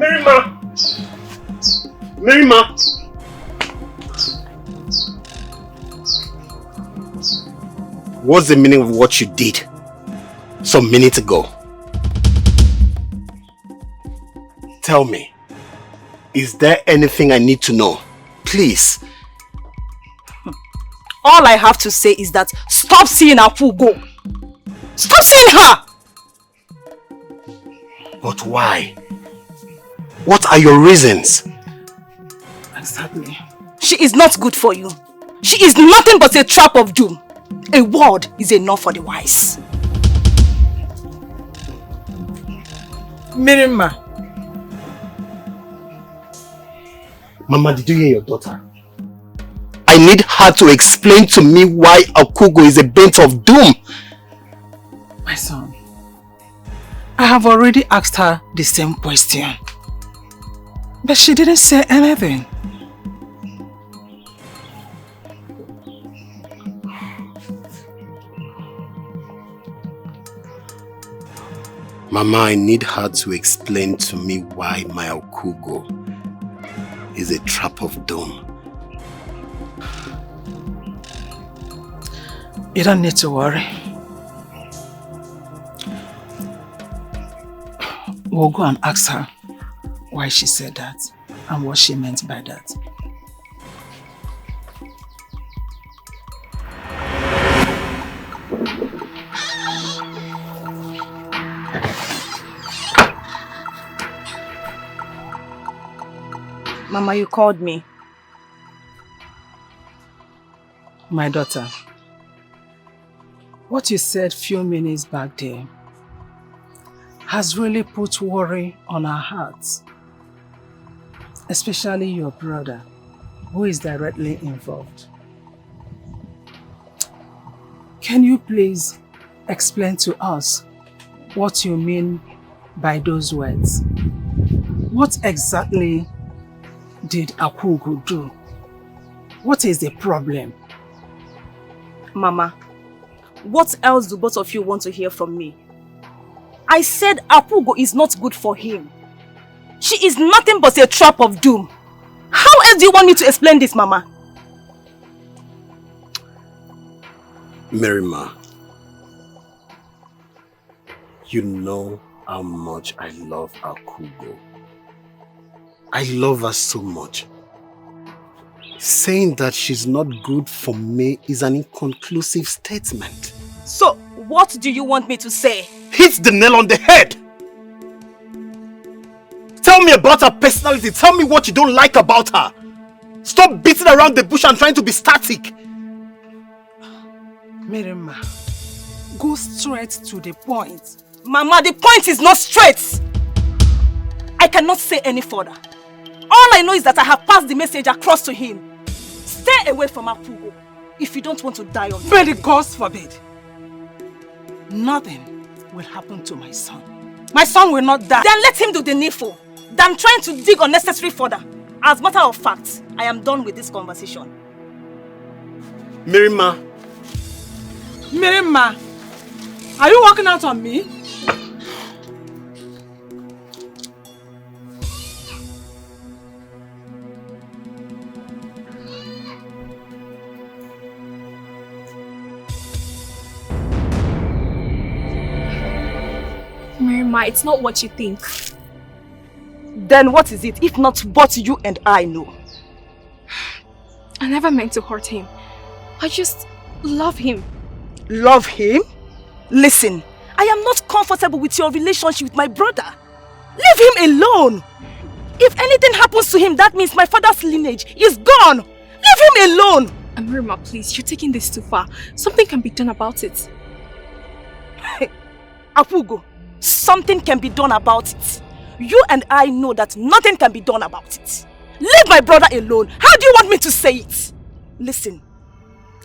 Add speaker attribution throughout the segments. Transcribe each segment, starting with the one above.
Speaker 1: Merima! Merima! What's the meaning of what you did some minutes ago? Tell me, is there anything I need to know? Please.
Speaker 2: All I have to say is that stop seeing Augu. Stop seeing her!
Speaker 1: But why? What are your reasons?
Speaker 2: Exactly. She is not good for you. She is nothing but a trap of doom. A word is enough for the wise.
Speaker 3: Mirima.
Speaker 1: Mama, did you hear your daughter? I need her to explain to me why Augu is a bent of doom.
Speaker 3: My son, I have already asked her the same question. But she didn't say anything.
Speaker 1: Mama, I need her to explain to me why my Augu is a trap of doom.
Speaker 3: You don't need to worry. We'll go and ask her why she said that and what she meant by that.
Speaker 2: Mama, you called me.
Speaker 3: My daughter, what you said few minutes back there has really put worry on our hearts. Especially your brother, who is directly involved. Can you please explain to us what you mean by those words? What exactly did Augu do? What is the problem?
Speaker 2: Mama, what else do both of you want to hear from me? I said Augu is not good for him. She is nothing but a trap of doom. How else do you want me to explain this, Mama?
Speaker 1: Merima, you know how much I love Augu. I love her so much. Saying that she's not good for me is an inconclusive statement.
Speaker 2: So, what do you want me to say?
Speaker 1: Hit the nail on the head! Tell me about her personality. Tell me what you don't like about her. Stop beating around the bush and trying to be static.
Speaker 3: Mirima, go straight to the point.
Speaker 2: Mama, the point is not straight. I cannot say any further. All I know is that I have passed the message across to him. Stay away from Augu if you don't want to die on
Speaker 3: May the gods forbid. Nothing will happen to my son. My son will not die.
Speaker 2: Then let him do the needful than trying to dig unnecessary further. As a matter of fact, I am done with this conversation.
Speaker 1: Mirima.
Speaker 3: Mirima, are you walking out on me?
Speaker 4: Mirima, it's not what you think.
Speaker 2: Then what is it, if not what you and I know?
Speaker 4: I never meant to hurt him. I just love him.
Speaker 2: Love him? Listen, I am not comfortable with your relationship with my brother. Leave him alone. If anything happens to him, that means my father's lineage is gone. Leave him alone.
Speaker 4: Mirima, please, you're taking this too far. Something can be done about it.
Speaker 2: Augu, something can be done about it. You and I know that nothing can be done about it. Leave my brother alone. How do you want me to say it? Listen,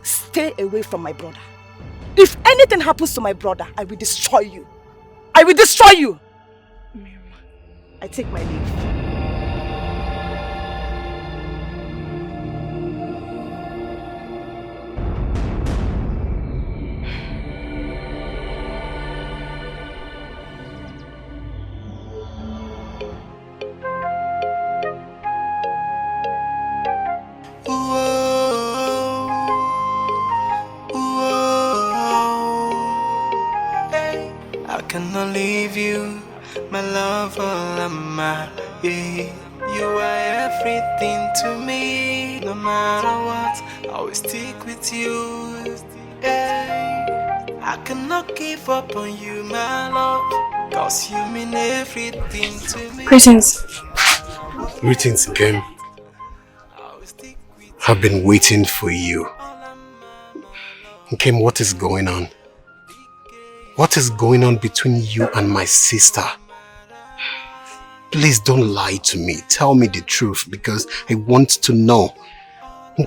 Speaker 2: stay away from my brother. If anything happens to my brother, I will destroy you. I will destroy you. I take my leave.
Speaker 5: cannot leave you, my love, all I'm you are everything to me. No matter what, I will stick with you. I cannot give up on you, my love, cause you mean everything to me.
Speaker 4: Greetings.
Speaker 1: Greetings, Kim. I've been waiting for you. Kim, what is going on? What is going on between you and my sister? Please don't lie to me. Tell me the truth because I want to know.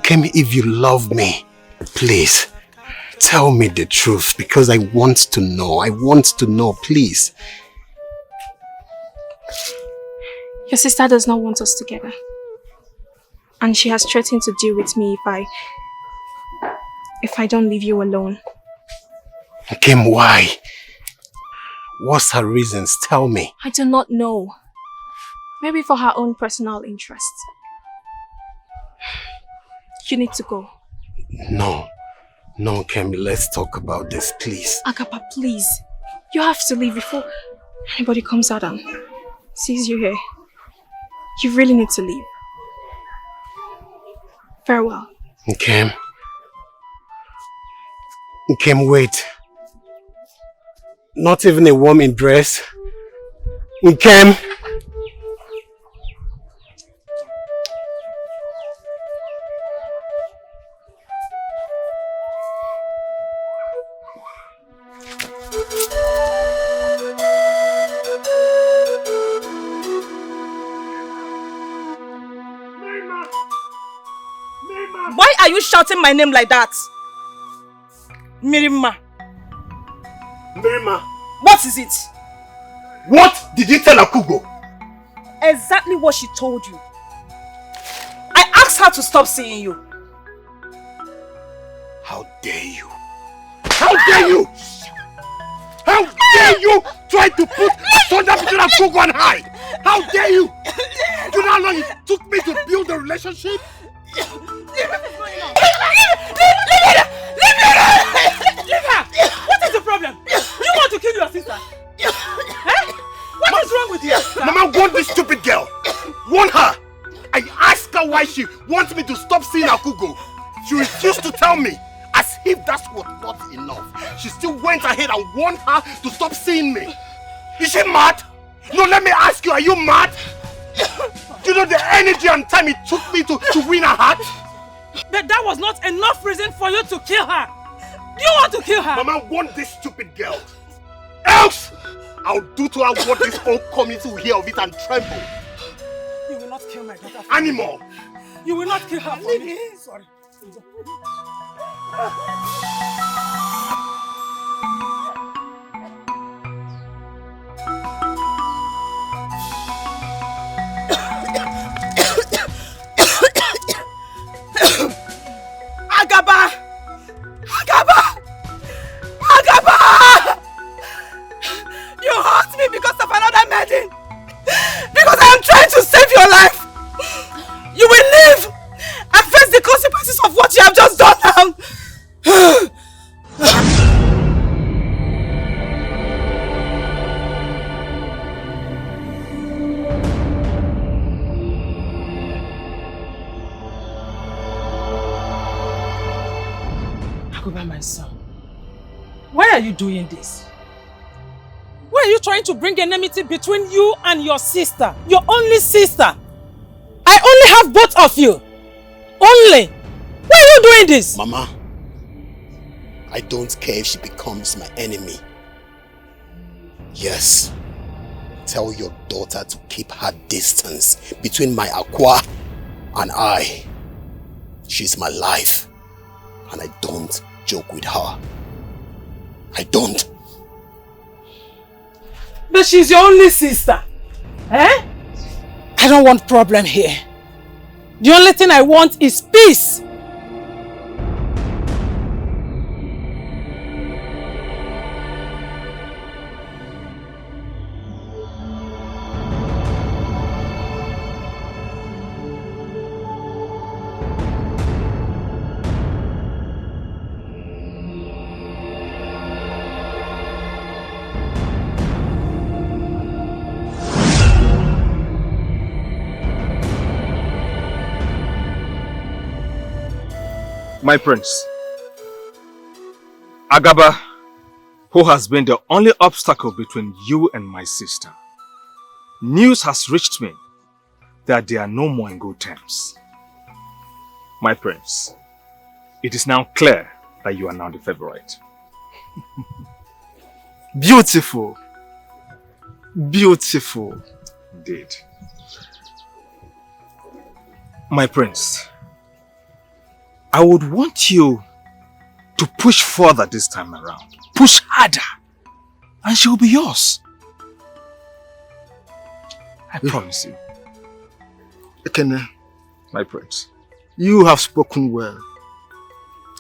Speaker 1: Kim, if you love me, please tell me the truth because I want to know. I want to know, please.
Speaker 4: Your sister does not want us together. And she has threatened to deal with me if I don't leave you alone.
Speaker 1: Kim, why? What's her reasons? Tell me.
Speaker 4: I do not know. Maybe for her own personal interest. You need to go.
Speaker 1: No, Kim, let's talk about this, please.
Speaker 4: Agaba, please. You have to leave before anybody comes out and sees you here. You really need to leave. Farewell.
Speaker 1: Kim, wait. Not even a warming dress. Kim.
Speaker 2: Why are you shouting my name like that? Mirima.
Speaker 1: Mirima.
Speaker 2: What is it?
Speaker 1: What did you tell Akugo?
Speaker 2: Exactly what she told you. I asked her to stop seeing you.
Speaker 1: How dare you? How dare you? How dare you try to put thunder between Akugo and I? How dare you? Do you know how long it took me to build a relationship?
Speaker 2: Leave her! What is the problem? You want to kill your sister? Eh? What is wrong with you?
Speaker 1: Mama, warn this stupid girl. Warn her. I asked her why she wants me to stop seeing Akugo. She refused to tell me. As if that was not enough. She still went ahead and warned her to stop seeing me. Is she mad? No, let me ask you, are you mad? Do you know the energy and time it took me to win her heart?
Speaker 2: But that was not enough reason for you to kill her. Do you want to kill her?
Speaker 1: Mama, want this stupid girl. Else, I'll do to her what this whole community will hear of it and tremble.
Speaker 2: You will not kill my daughter.
Speaker 1: Animal.
Speaker 2: You will not kill her for me. Sorry. Agaba! Agaba! Agaba! You hurt me because of another maiden. Because I am trying to save your life. You will live and face the consequences of what you have just done now. Agoba, my son, why are you doing this? Why are you trying to bring enmity between you and your sister? Your only sister. I only have both of you. Only. Why are you doing this?
Speaker 1: Mama, I don't care if she becomes my enemy. Yes. Tell your daughter to keep her distance between my Akwa and I. She's my life. And I don't joke with her. I don't.
Speaker 2: But she's your only sister. Eh? I don't want problem here. The only thing I want is peace.
Speaker 6: My prince, Aaba, who has been the only obstacle between you and my sister, news has reached me that they are no more in good terms. My prince, it is now clear that you are now the favorite.
Speaker 1: Beautiful. Beautiful.
Speaker 6: Indeed. My prince, I would want you to push further this time around. Push harder, and she will be yours. I promise you.
Speaker 1: Ekene,
Speaker 6: my prince,
Speaker 1: you have spoken well.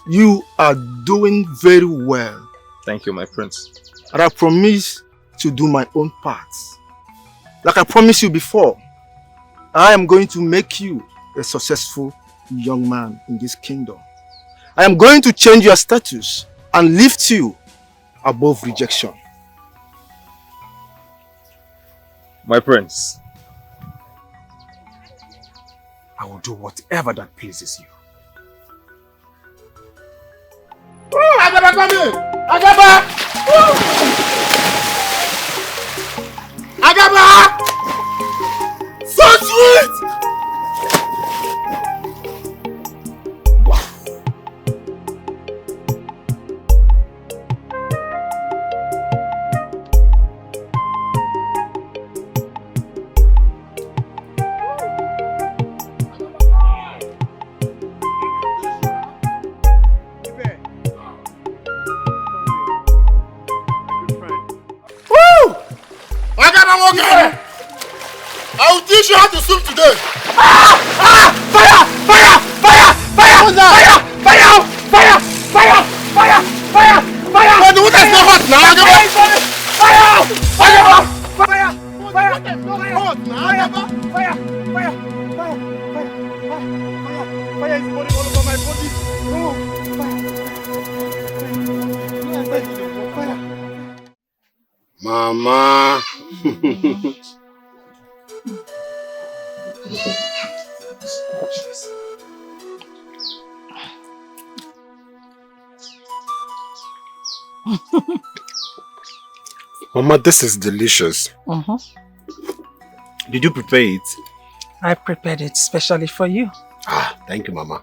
Speaker 1: You are doing very well.
Speaker 6: Thank you, my prince.
Speaker 1: And I promise to do my own part. Like I promised you before, I am going to make you a successful young man in this kingdom. I am going to change your status and lift you above rejection.
Speaker 6: My prince, I will do whatever that pleases you.
Speaker 1: Aaba, come here! Aaba! Aaba! So sweet! I will teach you how to swim today. Fire! Fire! Fire! Fire! Fire! Fire! Fire! Fire! Fire! Fire! Fire! But the water is not hot now. Fire! Fire! Fire! Fire! The water is not hot now. Fire! Fire! Fire! Fire is burning all over my body. Fire! Mama. Mama, this is delicious. Did you prepare it?
Speaker 3: I prepared it specially for you.
Speaker 1: Ah, thank you, Mama.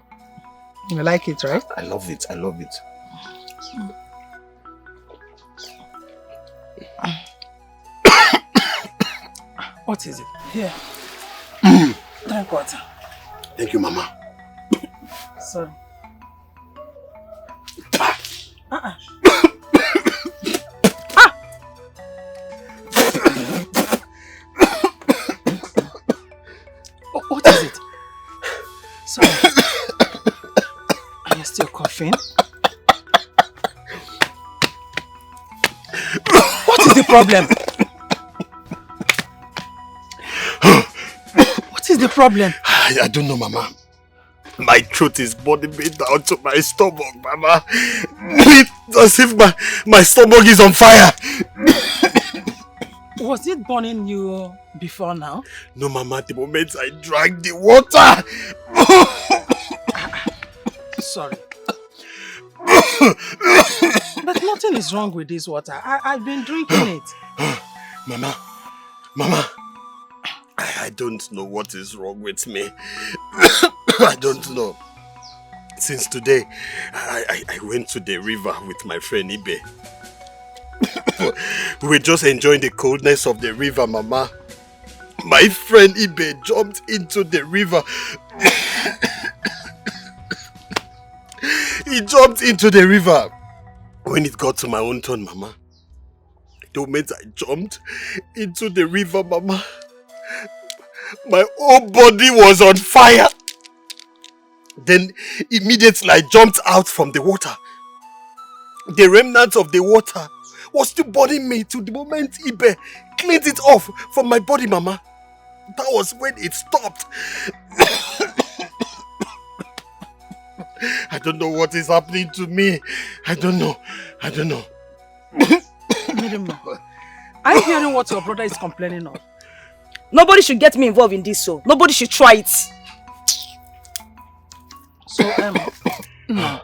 Speaker 3: You like it, right?
Speaker 1: I love it. I love it.
Speaker 3: What is it? Here. Drink water.
Speaker 1: Thank you, Mama.
Speaker 3: Sorry. What is it? Sorry. Are you still coughing? What is the problem? What is the problem?
Speaker 1: I don't know, Mama. My throat is burning me down to my stomach, Mama. It's as if my stomach is on fire.
Speaker 3: Was it burning you before now?
Speaker 1: No, Mama. The moment I drank the water.
Speaker 3: Sorry. But nothing is wrong with this water. I've been drinking it.
Speaker 1: Mama. I don't know what is wrong with me. I don't know. Since today, I went to the river with my friend Ibe. We were just enjoying the coldness of the river, Mama. My friend Ibe jumped into the river. He jumped into the river. When it got to my own turn, Mama, the moment I jumped into the river, Mama, my whole body was on fire. Then immediately I jumped out from the water. The remnants of the water was still burning me to the moment Ibe cleaned it off from my body, Mama. That was when it stopped. I don't know what is happening to me. I don't know.
Speaker 3: Are you hearing what your brother is complaining of?
Speaker 2: Nobody should get me involved in this, so nobody should try it.
Speaker 3: So, No.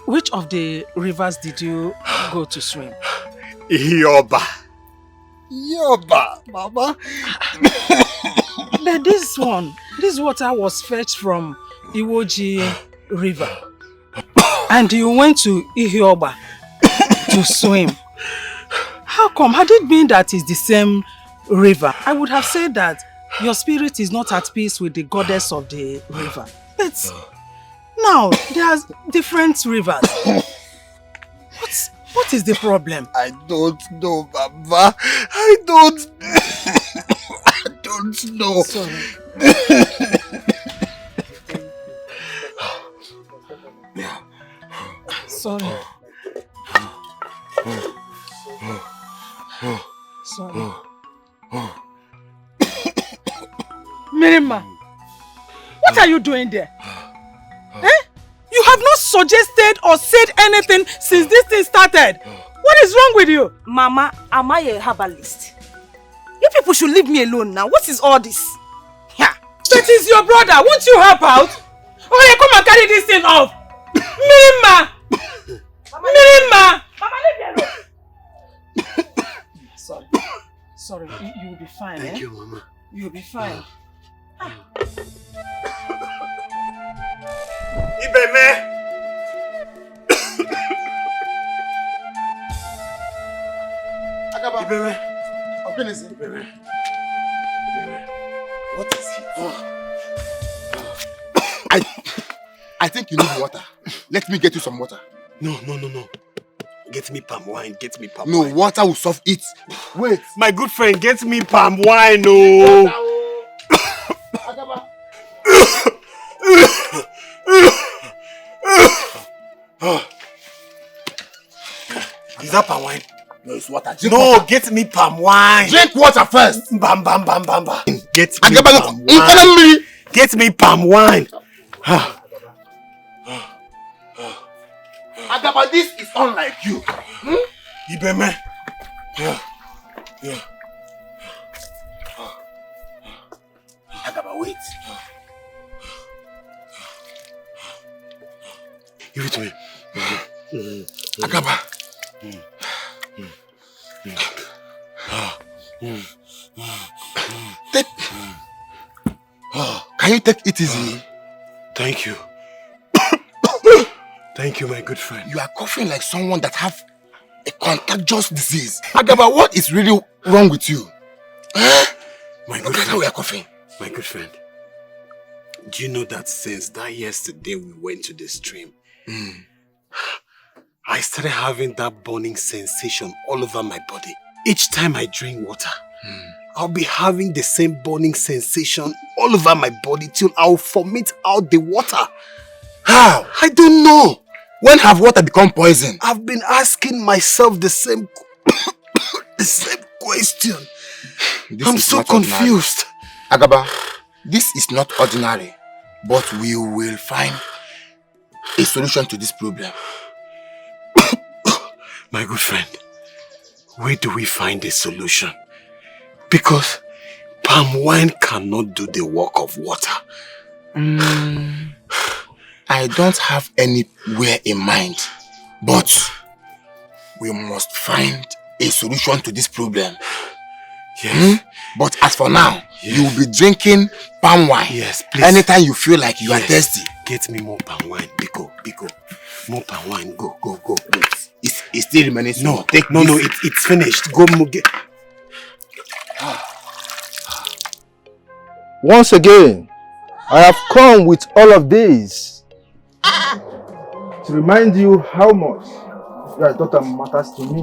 Speaker 3: Which of the rivers did you go to swim?
Speaker 1: Yoba, Mama.
Speaker 3: But this water was fetched from Iwoji River. And you went to Ihioba to swim. How come? Had it been that it's the same river, I would have said that your spirit is not at peace with the goddess of the river. But now, there's different rivers. What is the problem?
Speaker 1: I don't know, Mama. I don't know.
Speaker 3: Sorry. Sorry. Sorry. Mirima, what are you doing there? You have not suggested or said anything since this thing started. What is wrong with you?
Speaker 2: Mama, am I a herbalist? You people should leave me alone now. What is all this?
Speaker 3: Yeah. That is your brother. Won't you help out? Oh, yeah, come and carry this thing off. Mirima! Mirima!
Speaker 2: Mama, leave me alone.
Speaker 3: Sorry, you will be fine.
Speaker 1: Thank you, Mama.
Speaker 3: You will be fine.
Speaker 1: Ibeme! Agaba. Ibeme. Ibeme. What is it? I think you need water. Let me get you some water.
Speaker 7: No. Get me palm wine.
Speaker 1: No, water will solve it. Wait.
Speaker 7: My good friend, get me palm wine, no.
Speaker 1: Agaba.
Speaker 7: Is that palm wine?
Speaker 1: No, it's water.
Speaker 7: Get me palm wine.
Speaker 1: Drink water first.
Speaker 7: Bam. Get me
Speaker 1: Agaba,
Speaker 7: palm wine. Get me palm wine.
Speaker 1: Agaba, this is unlike you.
Speaker 7: Ibeme.
Speaker 1: Agaba, wait.
Speaker 7: Give it to me.
Speaker 1: Agaba. Can you take it easy?
Speaker 7: Thank you. Thank you, my good friend.
Speaker 1: You are coughing like someone that have a contagious disease. Agaba, what is really wrong with you?
Speaker 7: My good
Speaker 1: Look at
Speaker 7: friend.
Speaker 1: how we are coughing.
Speaker 7: My good friend. Do you know that since that yesterday we went to the stream, I started having that burning sensation all over my body. Each time I drink water, I'll be having the same burning sensation all over my body till I'll vomit out the water.
Speaker 1: How?
Speaker 7: I don't know.
Speaker 1: When have water become poison?
Speaker 7: I've been asking myself the same question. I'm so confused.
Speaker 1: Agaba, this is not ordinary, but we will find a solution to this problem.
Speaker 7: My good friend, where do we find a solution? Because palm wine cannot do the work of water.
Speaker 1: I don't have anywhere in mind, but we must find a solution to this problem.
Speaker 7: Yes.
Speaker 1: But as for now, you will be drinking palm wine.
Speaker 7: Yes, please.
Speaker 1: Anytime you feel like you are thirsty.
Speaker 7: Get me more palm wine. Biko. More palm wine. Go.
Speaker 1: Wait. It's still remaining.
Speaker 7: No, it's finished. Go get.
Speaker 8: Once again, I have come with all of this to remind you how much your daughter matters to me.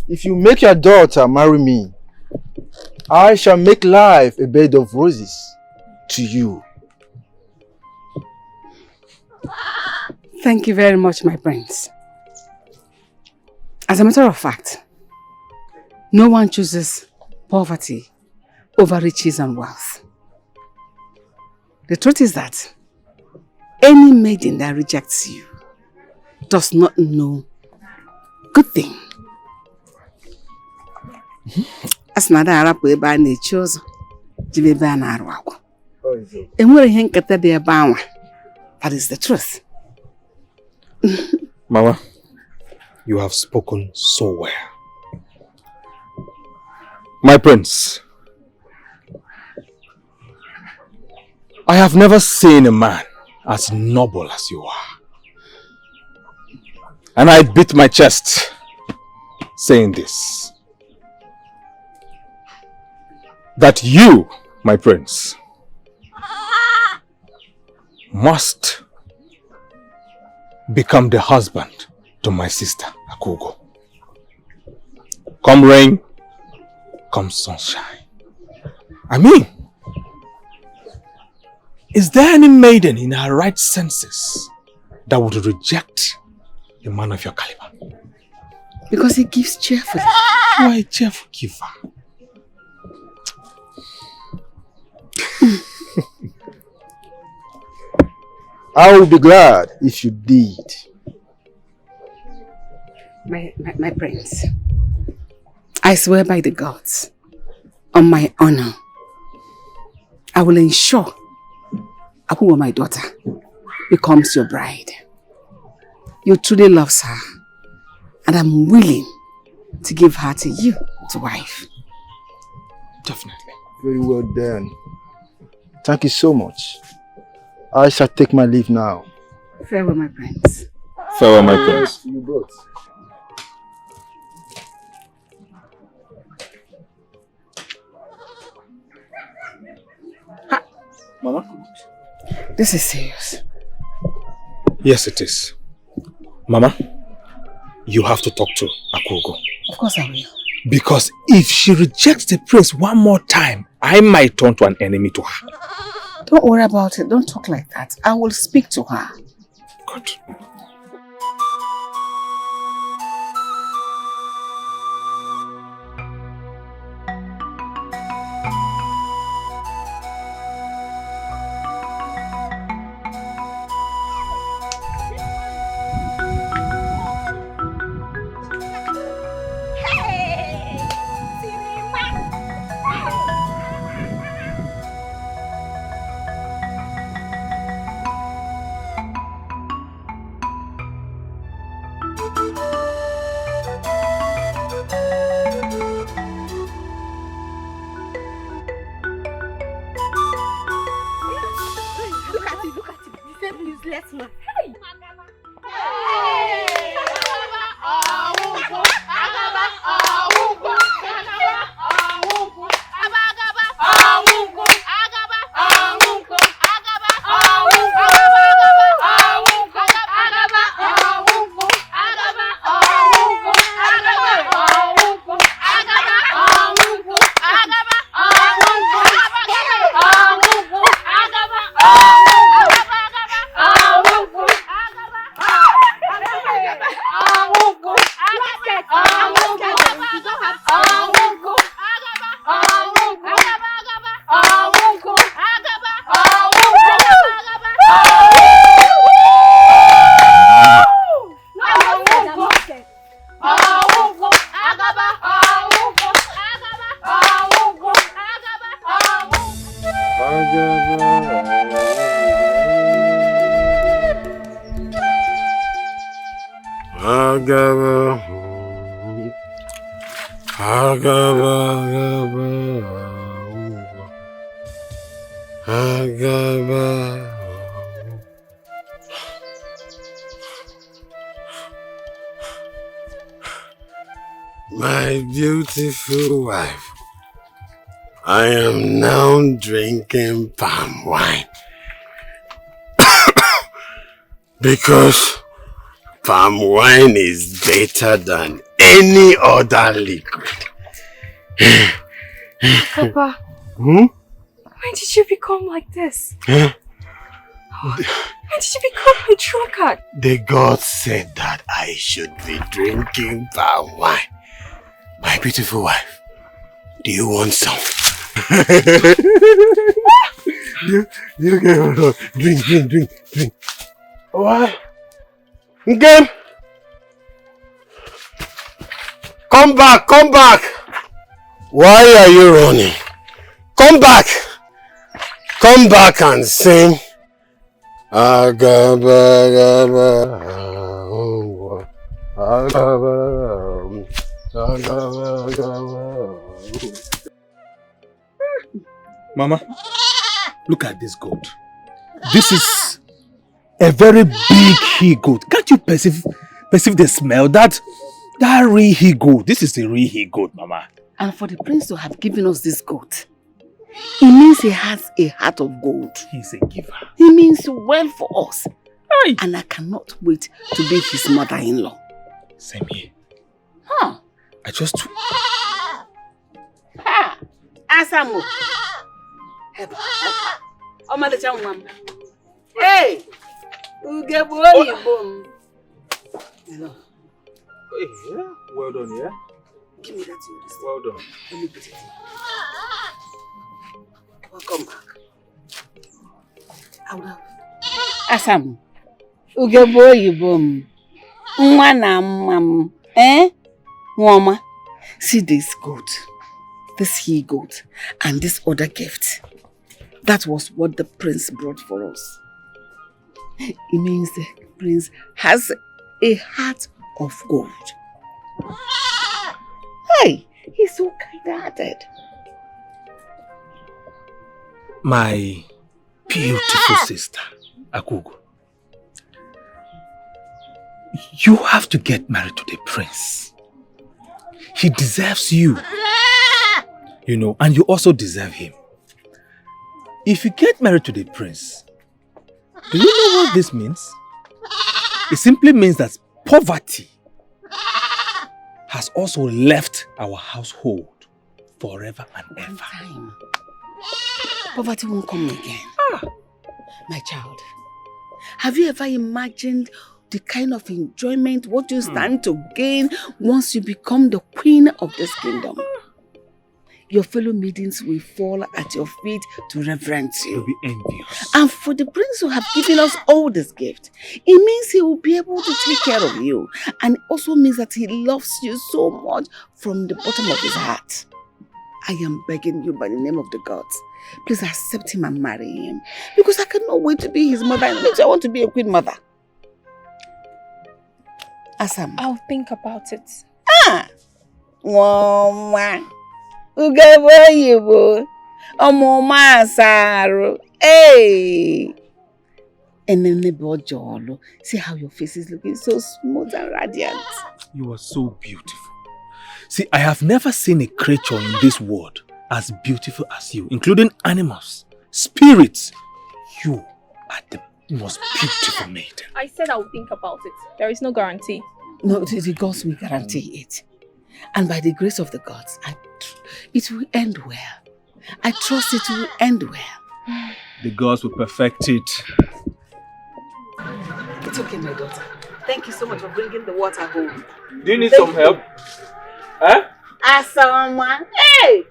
Speaker 8: If you make your daughter marry me, I shall make life a bed of roses to you.
Speaker 9: Thank you very much, my prince. As a matter of fact, no one chooses poverty over riches and wealth. The truth is that any maiden that rejects you does not know good thing. As nada arapu ebe a na-echi ụzọ jibe ebe a na-arụ agwụ. Enwere ihe nketa dị ebe anwa. That is the truth.
Speaker 6: Mama, you have spoken so well. My prince, I have never seen a man as noble as you are. And I beat my chest saying this. That you, my prince, must become the husband to my sister, Augu. Come rain, come sunshine. I mean, is there any maiden in her right senses that would reject a man of your caliber?
Speaker 9: Because he gives cheerfully.
Speaker 6: You are a cheerful giver.
Speaker 8: I will be glad if you did.
Speaker 9: My prince, I swear by the gods, on my honor, I will ensure Augu, my daughter, becomes your bride. You truly loves her, and I'm willing to give her to you to wife.
Speaker 6: Definitely.
Speaker 8: Very well done. Thank you so much. I shall take my leave now.
Speaker 9: Farewell, my prince.
Speaker 6: Farewell, my prince.
Speaker 8: You both.
Speaker 6: Mama?
Speaker 9: This is serious.
Speaker 6: Yes, it is. Mama, you have to talk to Augu.
Speaker 9: Of course I will.
Speaker 6: Because if she rejects the prince one more time, I might turn to an enemy to her.
Speaker 9: Don't worry about it. Don't talk like that. I will speak to her.
Speaker 6: Good.
Speaker 7: My beautiful wife, I am now drinking palm wine because palm wine is better than any other liquid.
Speaker 4: Papa,
Speaker 7: Hmm?
Speaker 4: when did you become like this?
Speaker 7: Huh?
Speaker 4: When did you become a drunkard?
Speaker 7: The gods said that I should be drinking palm wine. My beautiful wife, do you want some? you get drink. What? Again? Come back. Why are you running? Come back and sing. Agaba, agaba.
Speaker 10: Mama, look at this goat. This is a very big he-goat. Can't you perceive the smell? That real he-goat. This is a real he-goat, Mama.
Speaker 9: And for the prince to have given us this goat, it means he has a heart of gold.
Speaker 10: He's a giver.
Speaker 9: He means well for us. Aye. And I cannot wait to be his mother-in-law.
Speaker 10: Same here.
Speaker 9: Huh?
Speaker 10: I just...
Speaker 9: Ha! Asamu! Hey! Hello.
Speaker 10: Yeah, well done, yeah?
Speaker 9: Give me that thing.
Speaker 10: Well done.
Speaker 9: Let me put it in. Welcome back. I will have. Asamu. Mama, see this goat, this he-goat, and this other gift. That was what the prince brought for us. It means the prince has a heart of gold. Hey, he's so kind-hearted.
Speaker 10: My beautiful sister, Augu. You have to get married to the prince. He deserves you. You know, and you also deserve him. If you get married to the prince, do you know what this means? It simply means that poverty has also left our household forever and ever.
Speaker 9: Time. Poverty won't come again. My child, have you ever imagined the kind of enjoyment, what you stand to gain once you become the queen of this kingdom? Your fellow maidens will fall at your feet to reverence you.
Speaker 10: You'll be envious.
Speaker 9: And for the prince who have given us all this gift, it means he will be able to take care of you. And it also means that he loves you so much from the bottom of his heart. I am begging you by the name of the gods, please accept him and marry him. Because I cannot wait to be his mother. And I want to be a queen mother. Asam.
Speaker 4: I'll think about it.
Speaker 9: Mama. Ugabo. Omoma Saru. Hey. And then the see how your face is looking so smooth and radiant.
Speaker 10: You are so beautiful. See, I have never seen a creature in this world as beautiful as you, including animals, spirits. You are the most beautiful maiden.
Speaker 4: I said I'll think about it. There is no guarantee.
Speaker 9: No, the gods will guarantee it. And by the grace of the gods, it will end well. I trust it will end well.
Speaker 10: The gods will perfect it.
Speaker 9: It's okay, my daughter. Thank you so much for bringing the water home.
Speaker 10: Do you need some help? Huh?
Speaker 9: Asama. Hey!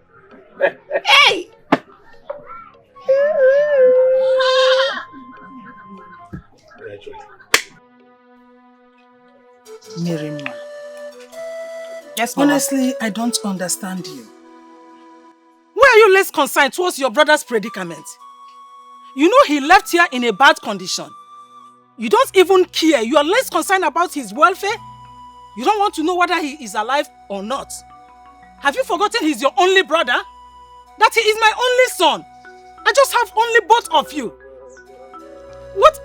Speaker 9: Hey!
Speaker 3: Mirima.
Speaker 2: Yes, Mama.
Speaker 3: Honestly, I don't understand you.
Speaker 2: Why are you less concerned towards your brother's predicament? You know he left here in a bad condition. You don't even care. You are less concerned about his welfare. You don't want to know whether he is alive or not. Have you forgotten he's your only brother? That he is my only son. I just have only both of you. What?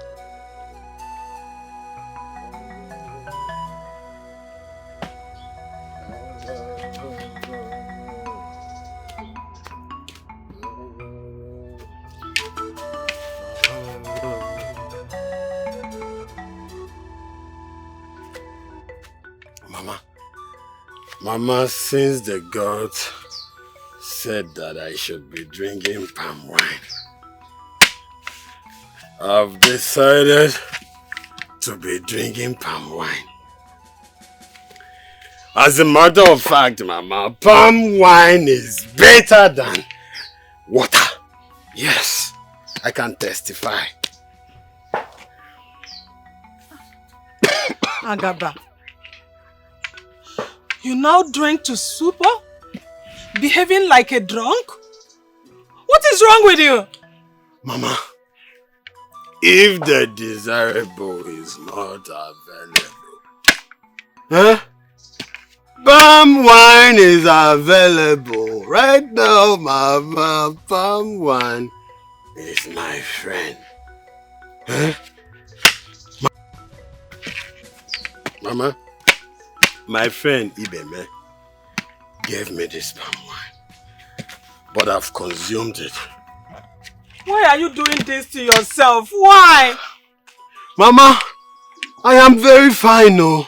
Speaker 7: Mama, since the gods said that I should be drinking palm wine, I've decided to be drinking palm wine. As a matter of fact, Mama, palm wine is better than water. Yes, I can testify.
Speaker 2: Agaba, you now drink to super? Behaving like a drunk? What is wrong with you?
Speaker 7: Mama, if the desirable is not available, Huh? Palm wine is available right now, Mama. Palm wine is my friend. Huh? Mama, my friend Ibeme gave me this palm wine, but I've consumed it.
Speaker 3: Why are you doing this to yourself? Why?
Speaker 7: Mama, I am very fine, no.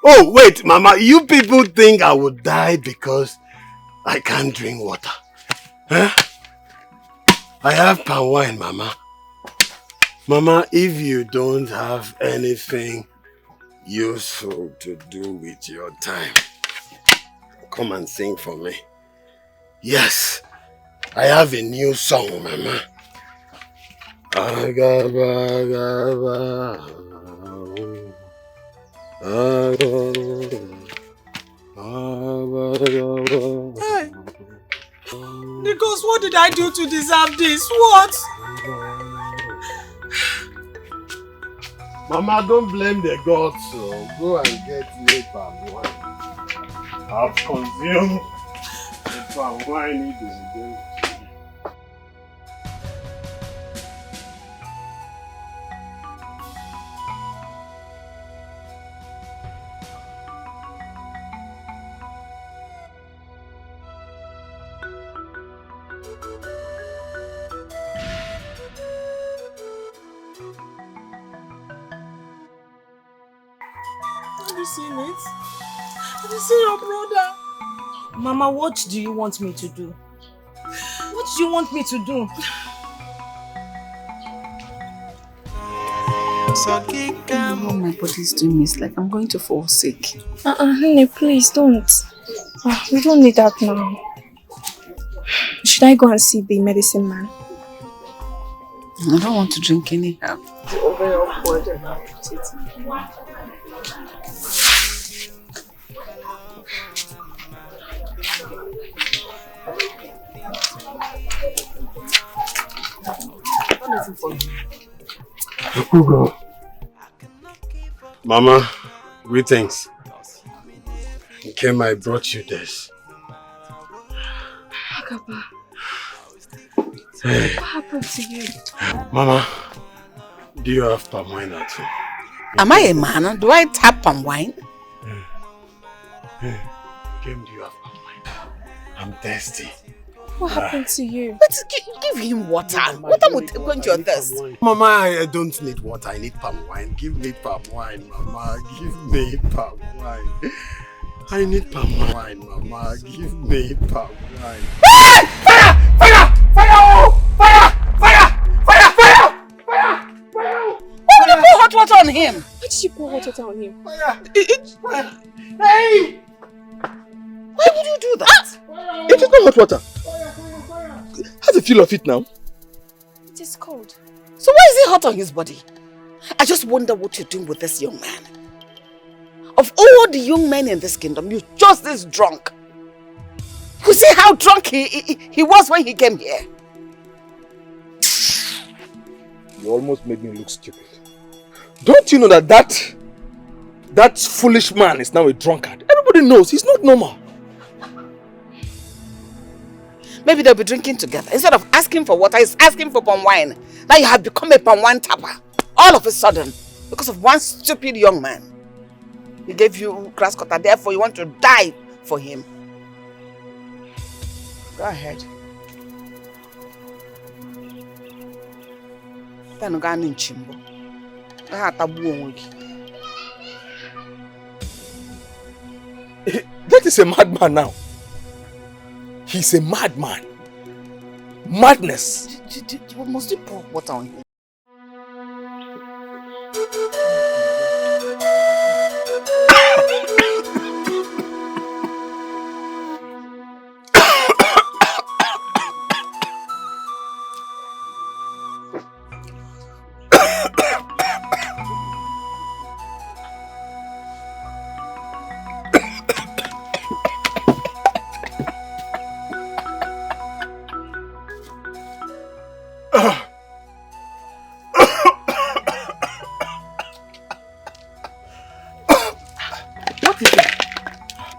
Speaker 7: Oh, wait, Mama, you people think I would die because I can't drink water. Huh? I have palm wine, Mama. Mama, if you don't have anything useful to do with your time, come and sing for me. Yes, I have a new song, Mama. Agaba, agaba,
Speaker 3: Hey, Nikos, what did I do to deserve this? What?
Speaker 7: Mama, don't blame the gods, so go and get me palm wine. I've consumed the palm wine it is going to.
Speaker 3: Have you seen it? Have you seen your brother?
Speaker 2: Mama, what do you want me to do? What do you want me to do?
Speaker 9: All my body is doing me. It's like I'm going to fall sick.
Speaker 4: Honey, please don't. We don't need that now. Should I go and see the medicine man?
Speaker 9: I don't want to drink anyhow.
Speaker 3: Very awkward and irritating.
Speaker 7: Augu. Mama, greetings. Kim, I brought you this.
Speaker 4: Agaba,
Speaker 7: Hey.
Speaker 4: what happened to you?
Speaker 7: Mama, do you have palm wine at home?
Speaker 9: Am I a man? Do I tap palm wine?
Speaker 7: Kim, do you have palm wine? I'm thirsty.
Speaker 4: What happened to you?
Speaker 9: But give him water. Water will quench your thirst.
Speaker 7: Mama, I don't need water. I need palm wine. Give me palm wine, Mama. Give me palm wine. I need palm wine, Mama. Give me palm wine.
Speaker 1: Fire! Fire! Fire! Fire! Fire! Fire! Fire! Fire! Fire!
Speaker 9: Why would you pour hot water on him?
Speaker 4: Why did you pour hot water on him?
Speaker 1: Fire! Hey!
Speaker 9: Why would you do that?
Speaker 10: It is not hot water. Have a feel of it now.
Speaker 4: It is cold.
Speaker 9: So why is he hot on his body? I just wonder what you're doing with this young man. Of all the young men in this kingdom, you're just this drunk. You see how drunk he was when he came here?
Speaker 10: You almost made me look stupid. Don't you know that foolish man is now a drunkard? Everybody knows he's not normal.
Speaker 9: Maybe they'll be drinking together. Instead of asking for water, he's asking for palm wine. Now you have become a palm wine tapper. All of a sudden. Because of one stupid young man. He gave you grass cutter, therefore you want to die for him. Go ahead.
Speaker 10: That is a madman now. He's a madman. Madness.
Speaker 9: Must you pour water on him?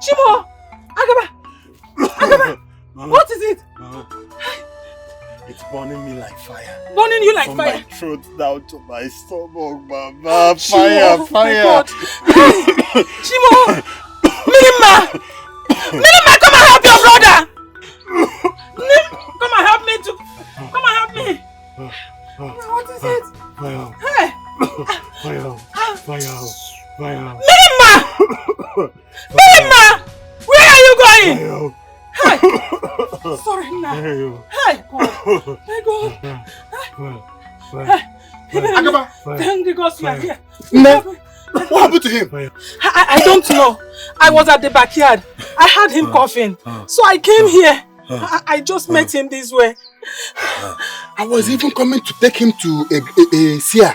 Speaker 3: Chimo! Agaba! What is it?
Speaker 1: It's burning me like fire.
Speaker 3: Burning you like
Speaker 1: From
Speaker 3: fire?
Speaker 1: my throat down to my stomach, Mama.
Speaker 3: Chimo,
Speaker 1: Fire!
Speaker 3: my God. Chimo! Minima! Minima, come and help your brother! Come and help me too! Come and help me! What is it?
Speaker 1: Fire!
Speaker 3: Hey!
Speaker 1: Fire!
Speaker 3: Minima! Minima! Where are you going? Hey! Sorry, now. Hey! God. My God. Agaba! Thank the gods you are here.
Speaker 1: What happened to him?
Speaker 3: I don't know. I was at the backyard. I heard him coughing. So I came here. I just met him this way.
Speaker 1: I was even coming to take him to a seer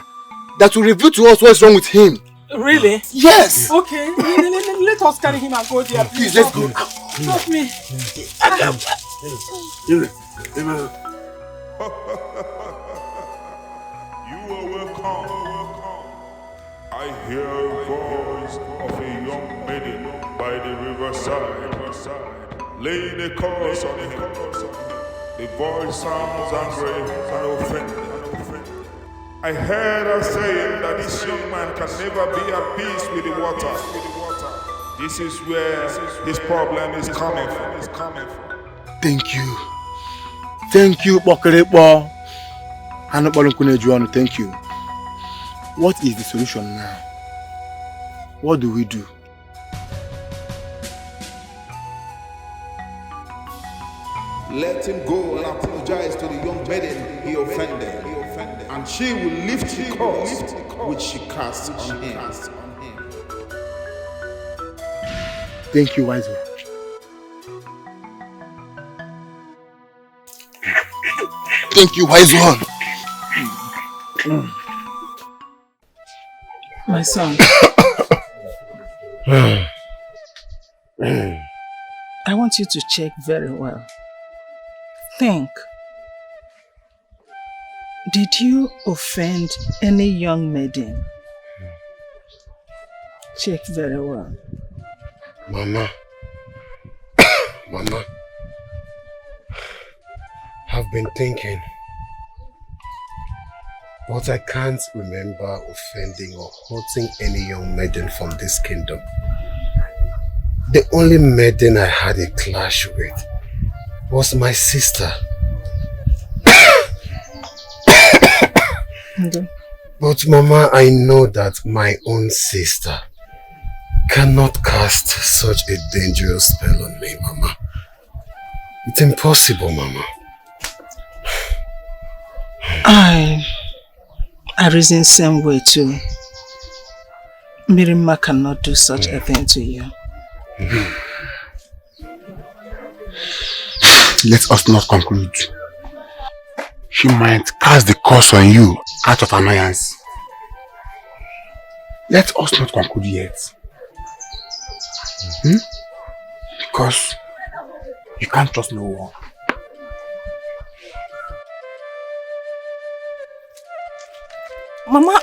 Speaker 1: that will reveal to us what's wrong with him.
Speaker 3: Really?
Speaker 1: Yes!
Speaker 3: Okay, let us carry him and go there.
Speaker 1: Please, let's go.
Speaker 3: Help me.
Speaker 11: You are welcome. I hear a voice of a young maiden by the riverside, laying a curse on him. The voice sounds angry and offended. I heard her saying that this young man can never be at peace with the water. This is where his problem is coming from.
Speaker 1: Thank you. Thank you, Bokerepo. Thank you. What is the solution now? What do we do?
Speaker 12: Let him go and apologize to the young maiden he offended, and she will lift the curse which she cast on him.
Speaker 1: Thank you, wise one. Thank you, wise one.
Speaker 3: My son. I want you to check very well. Think. Did you offend any young maiden? Check very well.
Speaker 7: Mama. Mama. I've been thinking. But I can't remember offending or hurting any young maiden from this kingdom. The only maiden I had a clash with was my sister. But Mama, I know that my own sister cannot cast such a dangerous spell on me, Mama. It's impossible, Mama.
Speaker 3: I reason same way too. Mirima cannot do such a thing to you.
Speaker 1: Let us not conclude. She might cast the curse on you out of annoyance. Let us not conclude yet. Because you can't trust no one.
Speaker 3: Mama,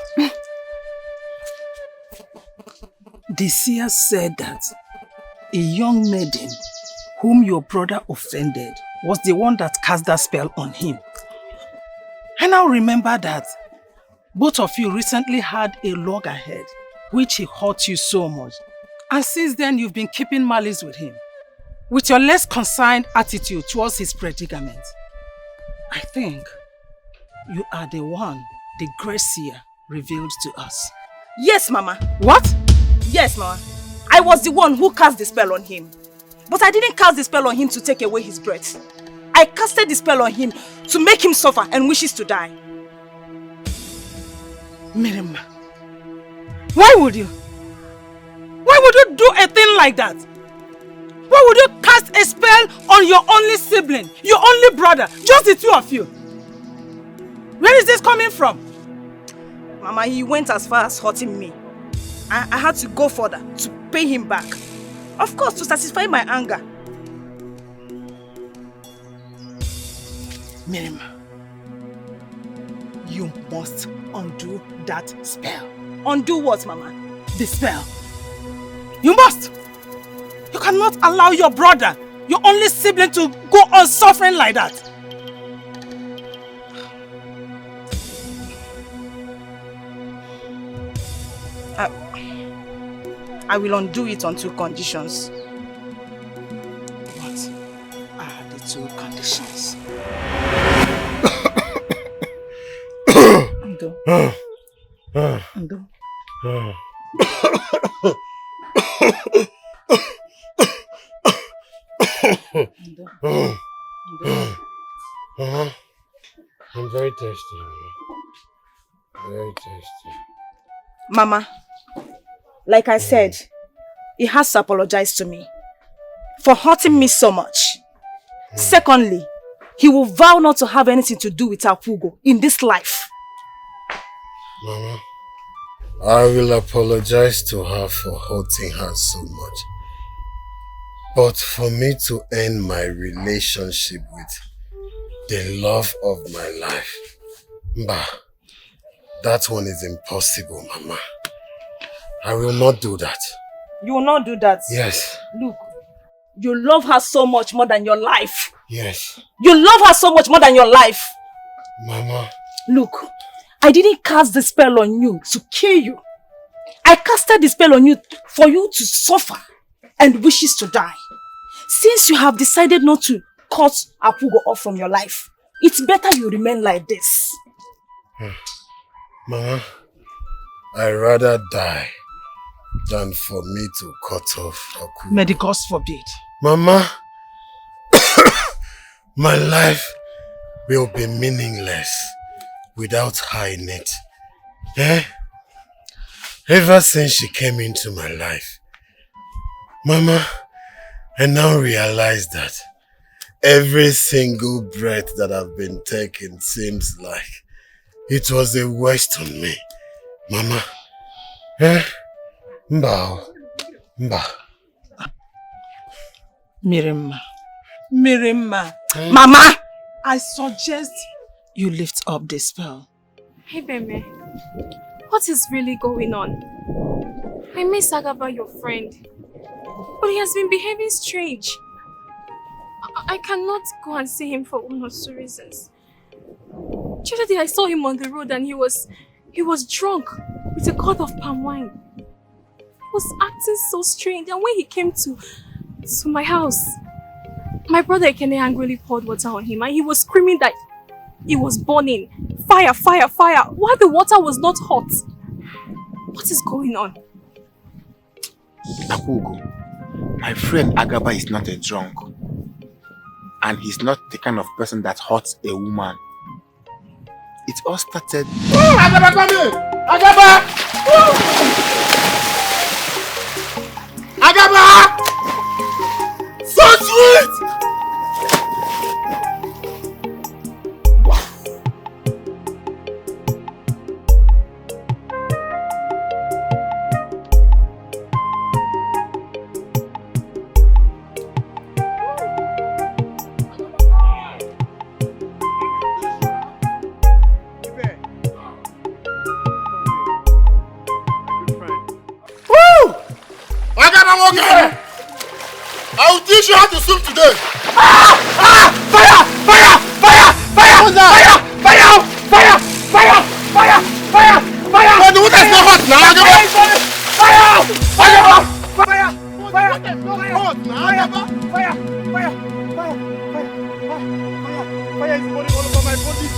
Speaker 3: the seer said that a young maiden whom your brother offended was the one that cast that spell on him. I now remember that both of you recently had a loggerhead which he hurt you so much. And since then you've been keeping malice with him, with your less concerned attitude towards his predicament. I think you are the one the great seer revealed to us.
Speaker 2: Yes, Mama.
Speaker 3: What?
Speaker 2: Yes, Mama. I was the one who cast the spell on him. But I didn't cast the spell on him to take away his breath. I casted the spell on him to make him suffer and wishes to die.
Speaker 3: Mirima, why would you? Why would you do a thing like that? Why would you cast a spell on your only sibling, your only brother, just the two of you? Where is this coming from?
Speaker 2: Mama, he went as far as hurting me. I had to go further to pay him back. Of course, to satisfy my anger.
Speaker 3: Mirima, you must undo that spell.
Speaker 2: Undo what, Mama?
Speaker 3: The spell. You must! You cannot cannot allow your brother, your only sibling, to go on suffering like that.
Speaker 2: I will undo it on 2 conditions.
Speaker 3: What are the 2 conditions? Ndo. Ndo.
Speaker 7: I'm very thirsty. Very thirsty.
Speaker 2: Mama, like I said, he has to apologize to me for hurting me so much. Secondly, he will vow not to have anything to do with Augu in this life.
Speaker 7: Mama, I will apologize to her for hurting her so much. But for me to end my relationship with the love of my life, that one is impossible, Mama. I will not do that.
Speaker 2: You will not do that?
Speaker 7: Yes.
Speaker 2: Look, you love her so much more than your life.
Speaker 7: Yes.
Speaker 2: You love her so much more than your life.
Speaker 7: Mama.
Speaker 2: Look, I didn't cast the spell on you to kill you. I casted the spell on you for you to suffer and wishes to die. Since you have decided not to cut Augu off from your life, it's better you remain like this.
Speaker 7: Mama, I'd rather die than for me to cut off Augu.
Speaker 3: May the gods forbid.
Speaker 7: Mama, my life will be meaningless without her in it. Ever since she came into my life, Mama, I now realize that every single breath that I've been taking seems like it was a waste on me. Mama, Mba.
Speaker 3: Mirimma. Mama! I suggest you lift up the spell.
Speaker 4: Hey, Beme. What is really going on? I miss Aaba, your friend. But he has been behaving strange. I cannot go and see him for 1 or 2 reasons. The other day I saw him on the road and he was drunk with a quart of palm wine. He was acting so strange, and when he came to my house, my brother Ekene angrily poured water on him and he was screaming that it was burning. Fire, fire, fire. Why the water was not hot? What is going on?
Speaker 13: Augu, my friend Aaba is not a drunk. And he's not the kind of person that hurts a woman. It all started...
Speaker 1: Aaba, come here! Aaba! Aaba! So sweet! I will teach you how to swim today. Fire! Fire! Fire! Fire! Fire! Fire! Fire! Fire! Fire! Fire! Fire! But the water is not hot now. Fire! Fire! Fire! Fire! The water is not hot now. Fire! Fire! Fire! Fire is burning all over my body.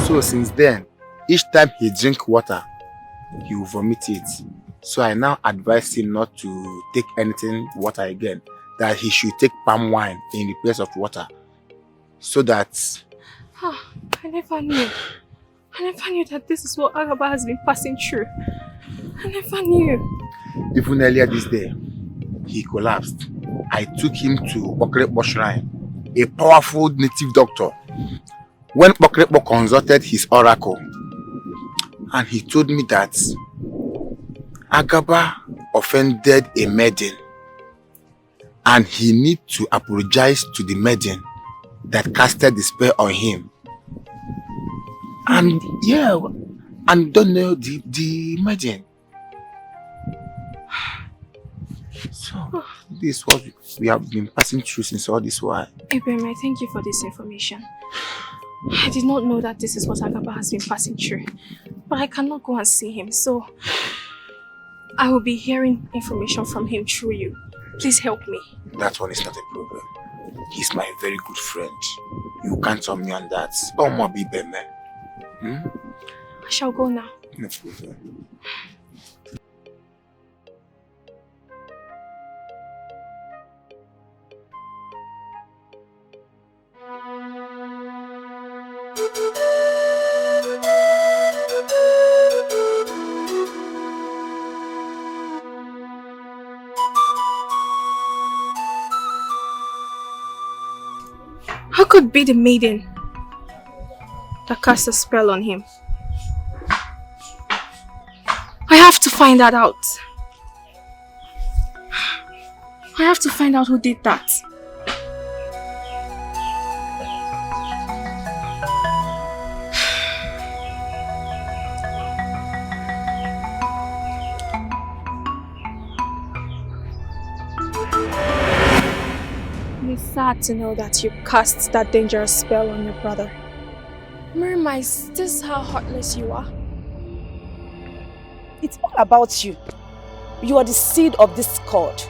Speaker 13: So since then, each time he drink water, he will vomit it. So I now advise him not to take anything water again, that he should take palm wine in the place of water. So that...
Speaker 4: I never knew. I never knew that this is what Aaba has been passing through. I never knew.
Speaker 13: Even earlier this day, he collapsed. I took him to Bokrepo Shrine, a powerful native doctor. When Bokrepo consulted his oracle, and he told me that Aaba offended a maiden and he need to apologize to the maiden that casted the spell on him. And yeah, and don't know the maiden. So, this is what we have been passing through since all this while.
Speaker 4: Ibrahim, thank you for this information. I did not know that this is what Aaba has been passing through. But I cannot go and see him, so I will be hearing information from him through you. Please help me.
Speaker 13: That one is not a problem. He's my very good friend. You can't tell me on that. Oh, my baby, man.
Speaker 4: I shall go now.
Speaker 13: No problem.
Speaker 4: How could be the maiden that cast a spell on him? I have to find that out. I have to find out who did that. It's sad to know that you cast that dangerous spell on your brother. Mirima, is this how heartless you are?
Speaker 2: It's all about you. You are the seed of discord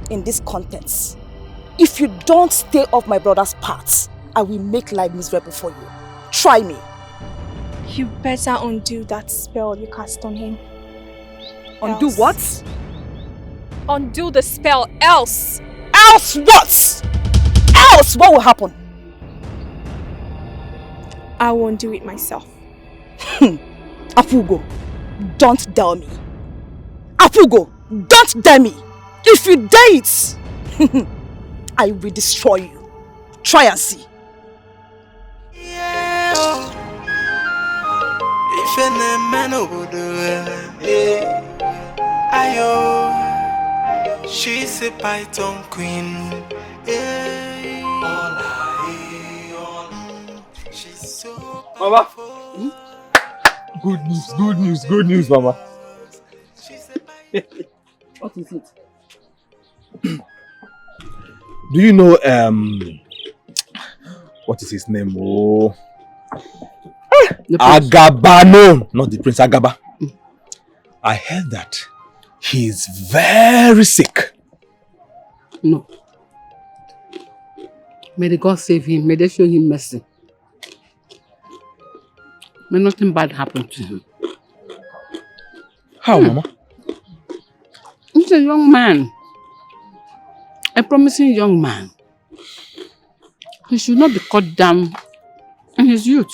Speaker 2: in this contents. If you don't stay off my brother's path, I will make life miserable for you. Try me.
Speaker 4: You better undo that spell you cast on him.
Speaker 2: Undo what?
Speaker 4: Undo the spell, else!
Speaker 2: Else what? Else what will happen?
Speaker 4: I won't do it myself.
Speaker 2: Afugo, don't dare me. Afugo, don't dare me. If you dare it, I will destroy you. Try and see.
Speaker 5: If any man would ayo, she's a python queen. She's so
Speaker 10: Mama. Good news, Mama.
Speaker 9: What is it?
Speaker 10: Do you know what is his name? Oh, Agaba. No, not the Prince Agaba. I heard that he is very sick.
Speaker 9: No. May the God save him. May they show him mercy. May nothing bad happen to him.
Speaker 10: How, Mama?
Speaker 9: He's a young man. A promising young man. He should not be cut down in his youth.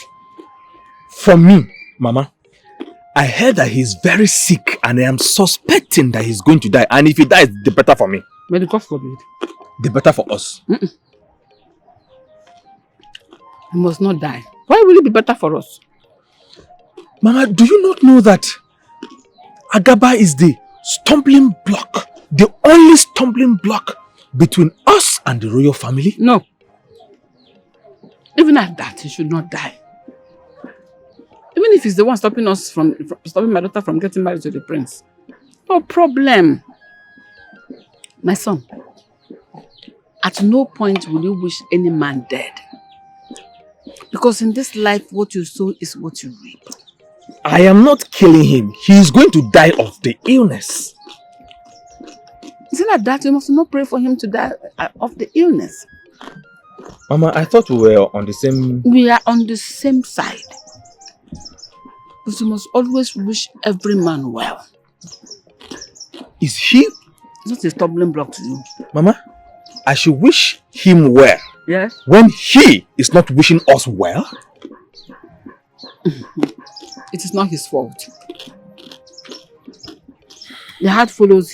Speaker 10: From me, Mama, I heard that he's very sick and I am suspecting that he's going to die. And if he dies, the better for me.
Speaker 9: May the God forbid.
Speaker 10: The better for us.
Speaker 9: He must not die. Why will it be better for us?
Speaker 10: Mama, do you not know that Agaba is the stumbling block, the only stumbling block between us and the royal family?
Speaker 9: No. Even at that, he should not die. Even if he's the one stopping us stopping my daughter from getting married to the prince. No problem. My son, at no point will you wish any man dead. Because in this life, what you sow is what you reap.
Speaker 10: I am not killing him. He is going to die of the illness.
Speaker 9: Is it like that? We must not pray for him to die of the illness.
Speaker 10: Mama, I thought we were on the same...
Speaker 9: We are on the same side. But you must always wish every man well.
Speaker 10: Is he...
Speaker 9: It's not a stumbling block to you.
Speaker 10: Mama, I should wish him well.
Speaker 9: Yes?
Speaker 10: When he is not wishing us well?
Speaker 9: It is not his fault. The heart follows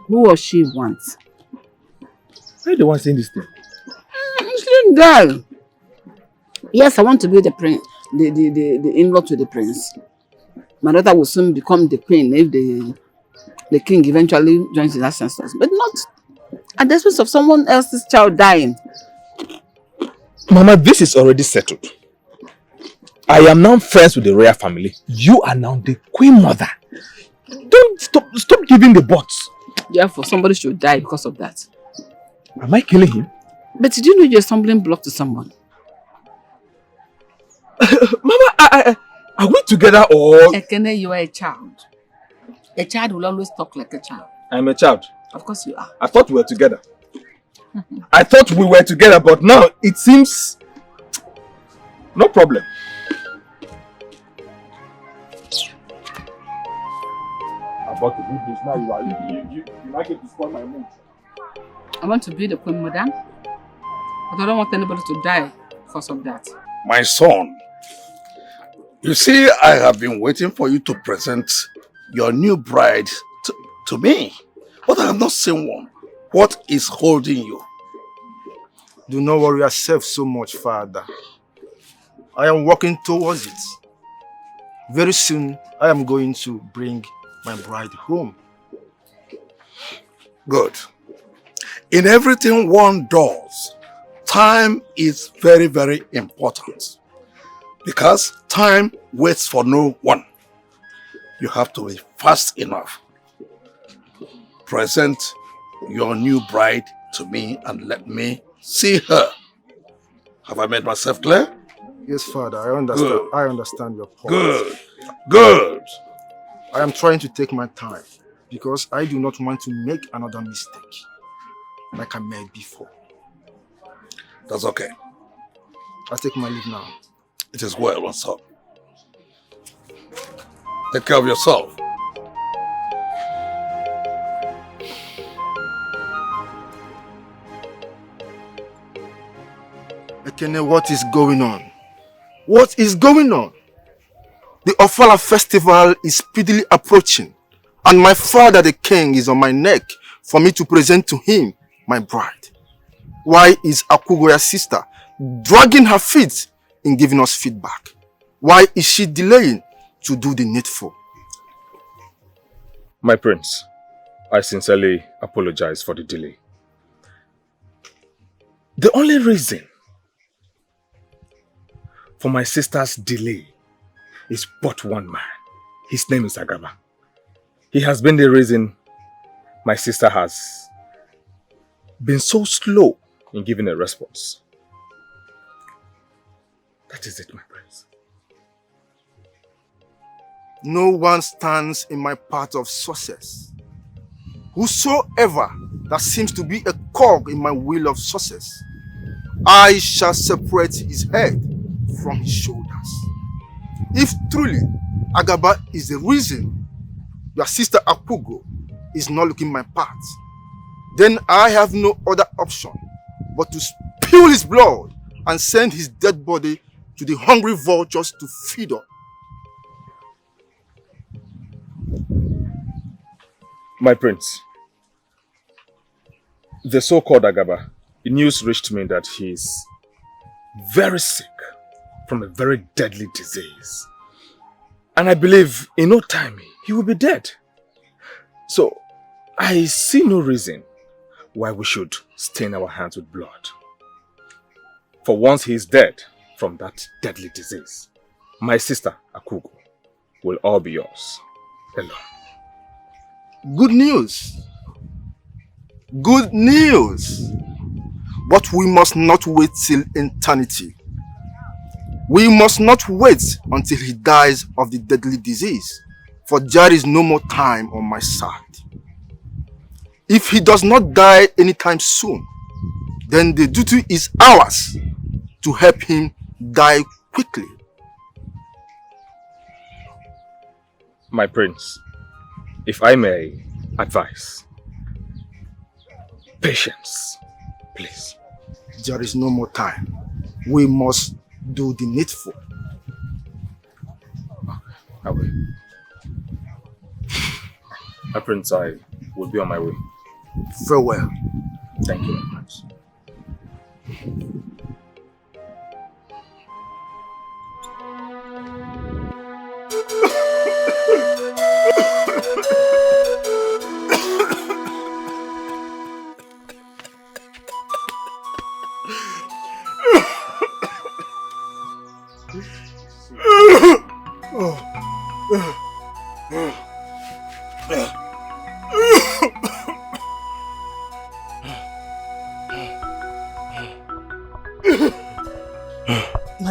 Speaker 9: who or she wants.
Speaker 10: Why are the one saying this thing?
Speaker 9: Muslim girl. Yes, I want to be the prince, the in-law to the prince. My daughter will soon become the queen if the king eventually joins his ancestors. But not at the expense of someone else's child dying.
Speaker 10: Mama, this is already settled. I am now friends with the royal family. You are now the queen mother. Don't stop giving the buts.
Speaker 9: Therefore, somebody should die because of that.
Speaker 10: Am I killing him?
Speaker 9: But did you know you're a stumbling block to someone?
Speaker 10: Mama, are we together or...
Speaker 9: Ekene, you are a child. A child will always talk like a child.
Speaker 10: I'm a child.
Speaker 9: Of course you are.
Speaker 10: I thought we were together. I thought we were together, but now it seems... No problem. About to do this now, you like it to spoil my mood.
Speaker 9: I want to be the queen, madam. But I don't want anybody to die because of that.
Speaker 14: My son, you see, I have been waiting for you to present your new bride to me, but I have not seen one. What is holding you?
Speaker 8: Do not worry yourself so much, Father. I am working towards it. Very soon, I am going to bring my bride home.
Speaker 14: Good. In everything one does, time is very, very important. Because time waits for no one. You have to be fast enough. Present your new bride to me and let me see her. Have I made myself clear?
Speaker 8: Yes, Father, I understand.
Speaker 14: Good.
Speaker 8: I understand your point.
Speaker 14: Good. Good.
Speaker 8: I am trying to take my time because I do not want to make another mistake like I made before.
Speaker 14: That's okay.
Speaker 8: I take my leave now.
Speaker 14: It is well, what's up? Take care of yourself.
Speaker 8: Ekene, what is going on? What is going on? The Ofala festival is speedily approaching, and my father the king is on my neck for me to present to him my bride. Why is Akugoya's sister dragging her feet in giving us feedback? Why is she delaying to do the needful?
Speaker 6: My prince, I sincerely apologize for the delay. The only reason for my sister's delay is but one man. His name is Aaba. He has been the reason my sister has been so slow in giving a response. That is it, my prince.
Speaker 8: No one stands in my path of success. Whosoever that seems to be a cog in my wheel of success, I shall separate his head from his shoulders. If truly Aaba is the reason your sister Akugo is not looking my path, then I have no other option but to spill his blood and send his dead body to the hungry vultures to feed on.
Speaker 6: My prince, the so-called Aaba, the news reached me that he is very sick from a very deadly disease. And I believe in no time he will be dead. So I see no reason why we should stain our hands with blood. For once he is dead from that deadly disease, my sister Akugo will all be yours alone.
Speaker 8: Good news. Good news. But we must not wait till eternity. We must not wait until he dies of the deadly disease, for there is no more time on my side. If he does not die anytime soon, then the duty is ours to help him die quickly.
Speaker 6: My prince, if I may advise, patience, please.
Speaker 8: There is no more time. We must do the needful.
Speaker 6: I will. My prince, I will be on my way.
Speaker 8: Farewell.
Speaker 6: Thank you, my prince.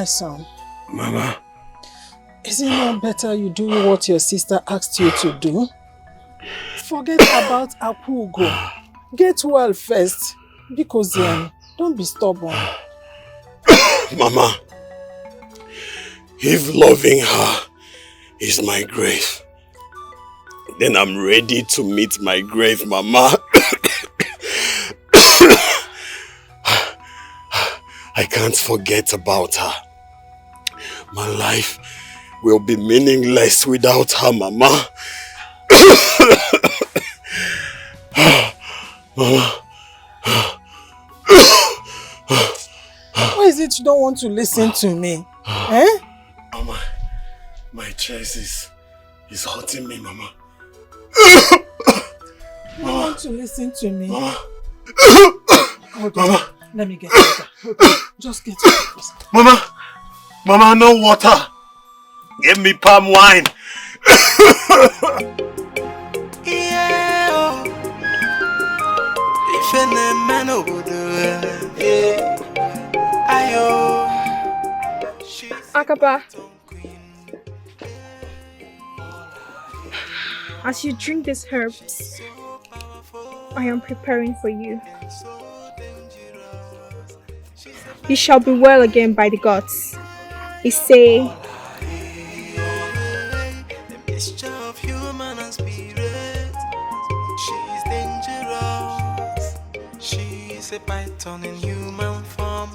Speaker 3: My son.
Speaker 7: Mama.
Speaker 3: Is it not better you do what your sister asked you to do? Forget about Augu. Get well first. Because don't be stubborn.
Speaker 7: Mama, if loving her is my grave, then I'm ready to meet my grave, Mama. I can't forget about her. My life will be meaningless without her, Mama. Mama.
Speaker 3: Why is it you don't want to listen to me? Eh?
Speaker 7: Mama, my chest is hurting me, Mama.
Speaker 3: You don't want to listen to me?
Speaker 7: Mama.
Speaker 3: Hold
Speaker 7: Mama.
Speaker 3: on. Let me get water. Just get water.
Speaker 7: Mama, Mama, no water. Give me palm wine.
Speaker 4: Aaba, as you drink these herbs, I am preparing for you. You shall be well again by the gods. They say,
Speaker 5: of human and spirit. She's dangerous. She's a python in human form,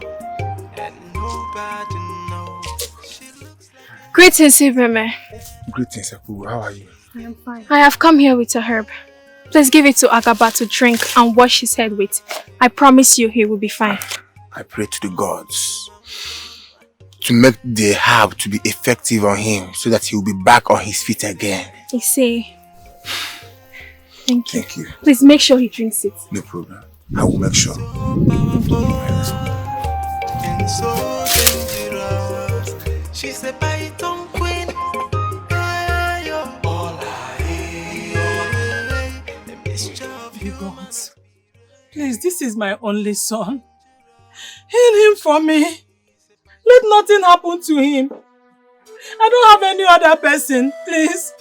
Speaker 5: and nobody knows.
Speaker 4: Greetings, Ibrahim.
Speaker 13: Greetings, Augu. How are you?
Speaker 4: I am fine. I have come here with a herb. Please give it to Aaba to drink and wash his head with. I promise you he will be fine.
Speaker 13: I pray to the gods to make the herb to be effective on him so that he will be back on his feet again.
Speaker 4: I say, thank you.
Speaker 13: Thank you.
Speaker 4: Please make sure he drinks it.
Speaker 13: No problem. I will make sure.
Speaker 5: And so dangerous. She's a python queen.
Speaker 3: God, please, this is my only son. Heal him for me. Let nothing happen to him. I don't have any other person, please.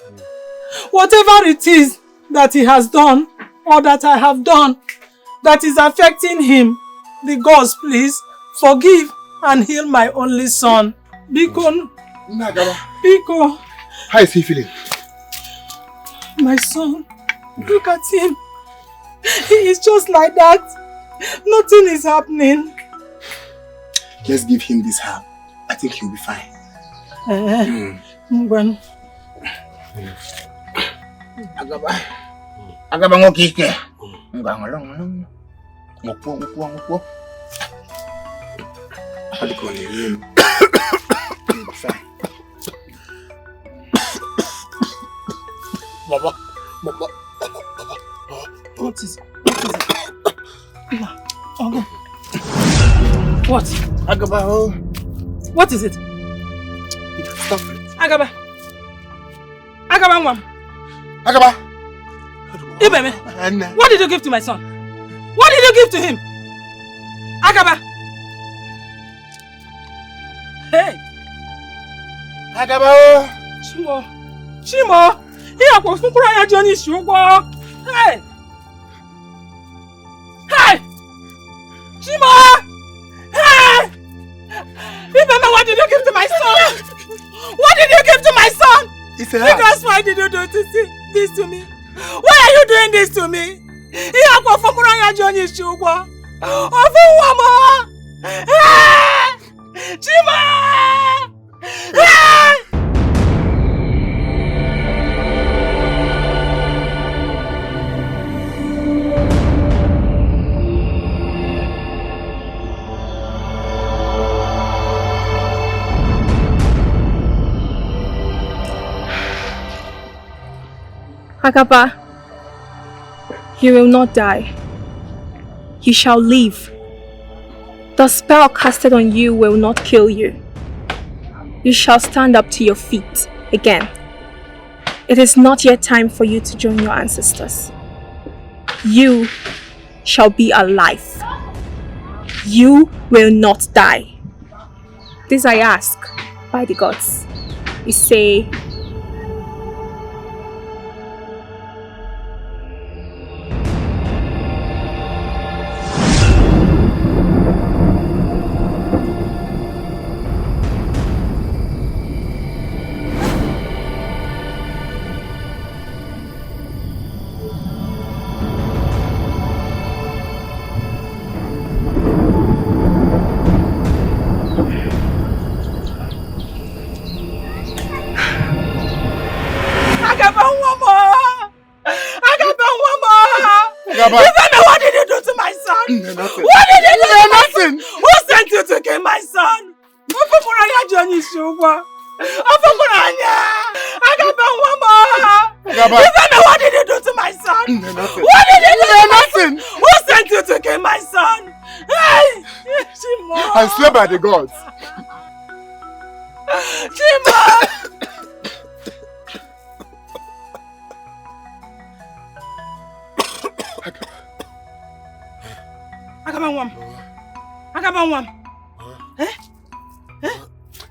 Speaker 3: Whatever it is that he has done or that I have done that is affecting him, the gods, please, forgive and heal my only son. Biko. Biko.
Speaker 13: How is he feeling?
Speaker 3: My son, look at him. He is just like that. Nothing is happening.
Speaker 13: Let's give him this herb. I think he'll be fine.
Speaker 3: When?
Speaker 13: Aaba ngokike. Ngangolong. Ngopo.
Speaker 7: Baba.
Speaker 3: What is it? Augu. What?
Speaker 13: Aaba.
Speaker 3: What is it?
Speaker 13: Stop it.
Speaker 3: Aaba. Aaba. Ibeme, what did you give to my son? What did you give to him? Aaba. Hey.
Speaker 13: Aaba.
Speaker 3: Chimo. Here go fun pura ya Johnny Shugbo. Hey. Hey. Chimo. Hey. Ibeme, what did you give to my son? What did you give to my son? Because why did you do this to me? Why are you doing this to me? Here go fun pura ya Johnny Shugbo. Ofuwamo. Hey. Chimo. Hey.
Speaker 4: Aaba, you will not die. You shall live. The spell casted on you will not kill you. You shall stand up to your feet again. It is not yet time for you to join your ancestors. You shall be alive. You will not die. This I ask, by the gods. You say...
Speaker 2: What did you do to my son?
Speaker 7: Nothing.
Speaker 2: What did you do to my
Speaker 7: Nothing.
Speaker 2: son? Who sent you to kill my son?
Speaker 7: Agaba.
Speaker 2: What did you do to my son?
Speaker 7: Nothing.
Speaker 2: What did you do to my
Speaker 7: Nothing.
Speaker 2: son? Who sent you to kill my son? Hey! Chimo!
Speaker 7: I swear by the gods.
Speaker 2: Chimo! Agabawam. Eh? Eh?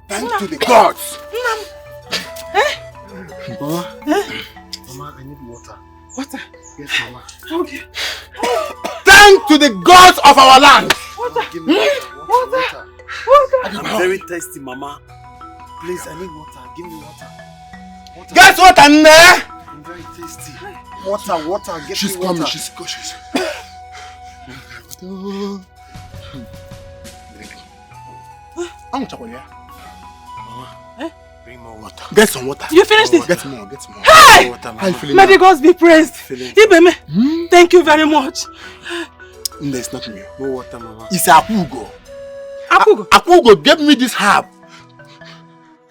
Speaker 7: Thanks to the gods.
Speaker 2: Eh?
Speaker 7: Mama. Mama, I need water.
Speaker 2: Water?
Speaker 7: Yes, Mama.
Speaker 2: Okay.
Speaker 7: Thanks to the gods of our land.
Speaker 2: Water.
Speaker 7: Give me
Speaker 2: Water.
Speaker 7: I'm very thirsty, Mama. Please, I need water. Give me water. Get water, Nne! I'm very thirsty. Water. Get me water. She's coming. Mama, bring more water. Get some water.
Speaker 2: You finished it?
Speaker 7: Get more.
Speaker 2: Hey!
Speaker 7: Water,
Speaker 2: May the gods be praised. Ibeme, thank you very much.
Speaker 7: It's not me. No water, Mama.
Speaker 13: It's Augu.
Speaker 2: Augu?
Speaker 13: Augu gave me this herb.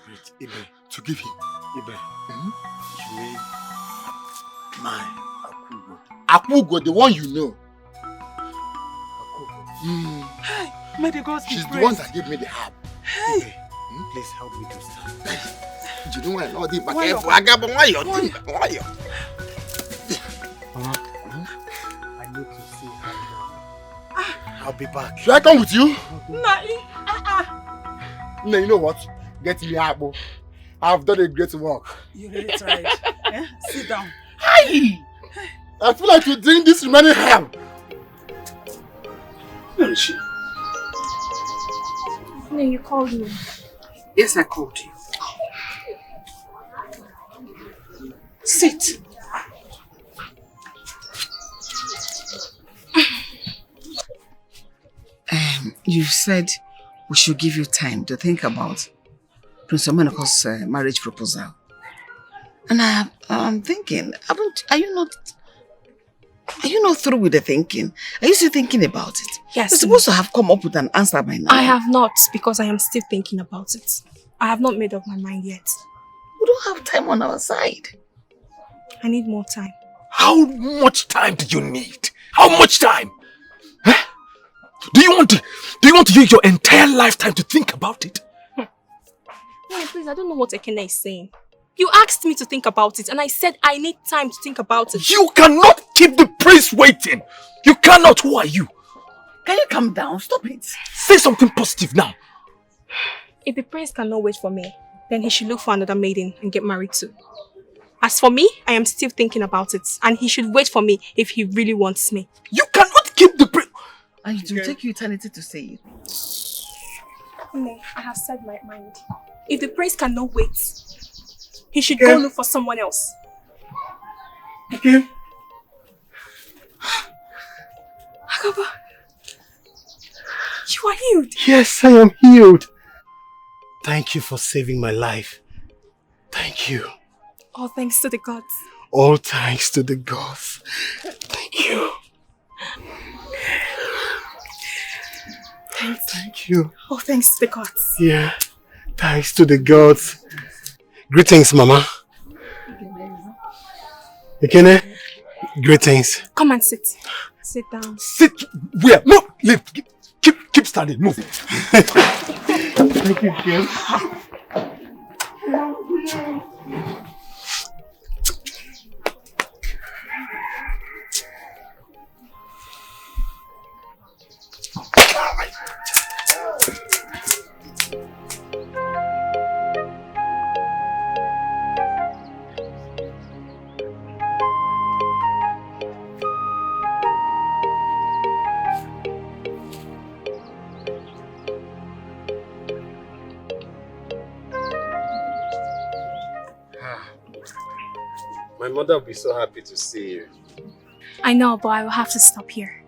Speaker 7: Wait, Ibe.
Speaker 13: To give him.
Speaker 7: Ibe. You mean my
Speaker 13: Augu? Augu, the one you know.
Speaker 2: Hey, may the gods be
Speaker 13: She's
Speaker 2: praised.
Speaker 13: the one that gave me the herb.
Speaker 2: Hey.
Speaker 7: Please help me to stand.
Speaker 13: You know what? No, the
Speaker 2: Why
Speaker 13: careful. I got why?
Speaker 7: Mama, I need to see her now. I'll be back.
Speaker 13: Should I come with you?
Speaker 2: No,
Speaker 13: you know what? Get me Aaba. I've done a great work.
Speaker 2: You really tried. Eh? Sit down.
Speaker 13: Hi! I feel like to drink this remaining herb.
Speaker 3: Where is she?
Speaker 4: No, you called me.
Speaker 3: Yes, I called you. Sit.
Speaker 9: You said we should give you time to think about Prince Omenako's marriage proposal. And I'm thinking, are you not through with the thinking? Are you still thinking about it?
Speaker 4: Yes.
Speaker 9: You're supposed to have come up with an answer by now.
Speaker 4: I have not, because I am still thinking about it. I have not made up my mind yet.
Speaker 9: We don't have time on our side.
Speaker 4: I need more time.
Speaker 10: How much time do you need? How much time? Huh? Do you want to use your entire lifetime to think about it?
Speaker 4: No, please, I don't know what Ekene is saying. You asked me to think about it, and I said I need time to think about it.
Speaker 10: You cannot keep the prince waiting. You cannot. Who are you?
Speaker 9: Can you calm down? Stop it.
Speaker 10: Say something positive now.
Speaker 4: If the prince cannot wait for me, then he should look for another maiden and get married too. As for me, I am still thinking about it, and he should wait for me if he really wants me.
Speaker 10: You cannot keep the prince.
Speaker 9: And it will take you eternity to say it.
Speaker 4: No, I have said my mind. If the prince cannot wait, he should go look for someone else.
Speaker 7: Okay.
Speaker 4: Aaba, you are healed.
Speaker 7: Yes, I am healed. Thank you for saving my life. Thank you.
Speaker 4: All thanks to the gods.
Speaker 7: All thanks to the gods. Thank you. Thank you.
Speaker 4: All thanks to the gods.
Speaker 7: Yeah. Thanks to the gods. Greetings, Mama. Ekene, greetings.
Speaker 4: Come and sit. Sit down.
Speaker 10: Sit where? No, leave. Keep standing. Move.
Speaker 7: Thank you, Kim. My mother will be so happy to see you.
Speaker 4: I know, but I will have to stop here.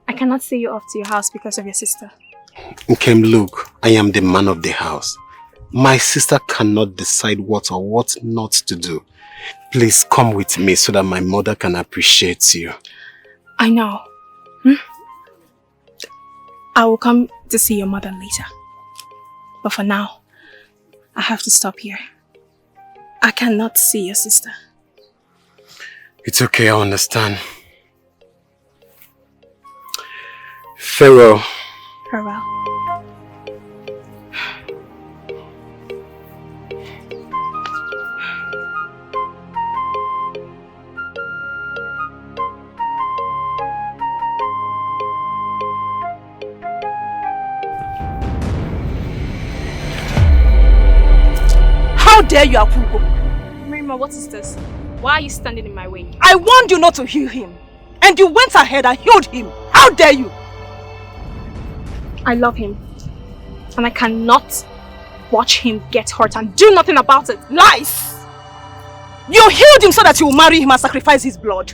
Speaker 4: I cannot see you off to your house because of your sister.
Speaker 7: Nkem, look, I am the man of the house. My sister cannot decide what or what not to do. Please come with me so that my mother can appreciate you.
Speaker 4: I know. I will come to see your mother later. But for now, I have to stop here. I cannot see your sister.
Speaker 7: It's okay, I understand. Farewell.
Speaker 4: Farewell.
Speaker 2: How dare you, Augu?
Speaker 4: Marima, what is this? Why are you standing in my way?
Speaker 2: I warned you not to heal him. And you went ahead and healed him. How dare you?
Speaker 4: I love him. And I cannot watch him get hurt and do nothing about it.
Speaker 2: Lies! You healed him so that you will marry him and sacrifice his blood.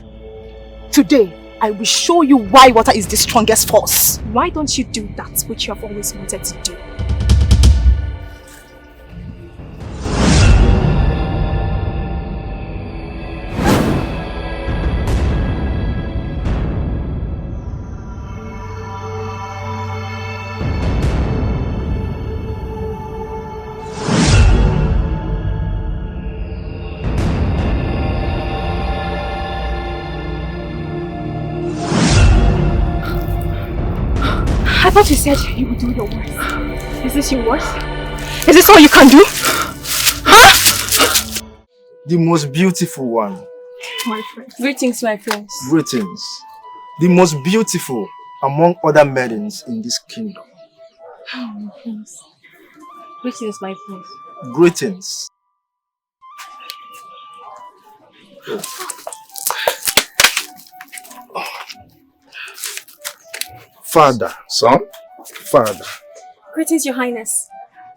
Speaker 2: Today, I will show you why water is the strongest force.
Speaker 4: Why don't you do that which you have always wanted to do? I thought you said you would do your worst. Is this your worst? Is this all you can do? Huh?
Speaker 8: The most beautiful one.
Speaker 4: My friend. Greetings, my friends.
Speaker 8: Greetings. The most beautiful among other maidens in this kingdom.
Speaker 4: Oh, my friends. Greetings, my friends.
Speaker 8: Greetings. Father.
Speaker 14: Son?
Speaker 8: Father.
Speaker 4: Greetings, Your Highness.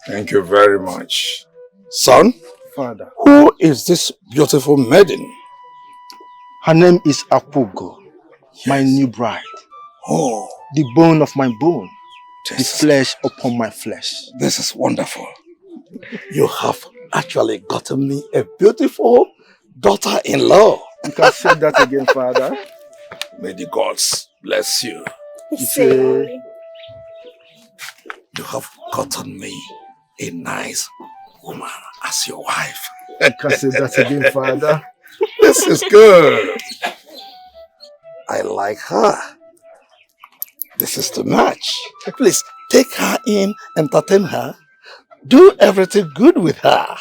Speaker 14: Thank you very much. Son?
Speaker 8: Father.
Speaker 14: Who is this beautiful maiden?
Speaker 8: Her name is Augu, my new bride.
Speaker 14: Oh.
Speaker 8: The bone of my bone, the flesh upon my flesh.
Speaker 14: This is wonderful. You have actually gotten me a beautiful daughter-in-law.
Speaker 8: You can say that again, Father.
Speaker 14: May the gods bless you.
Speaker 8: You
Speaker 14: have gotten me a nice woman as your wife.
Speaker 8: You can say that again, Father.
Speaker 14: This is good. I like her. This is the match. Please take her in, entertain her, do everything good with her.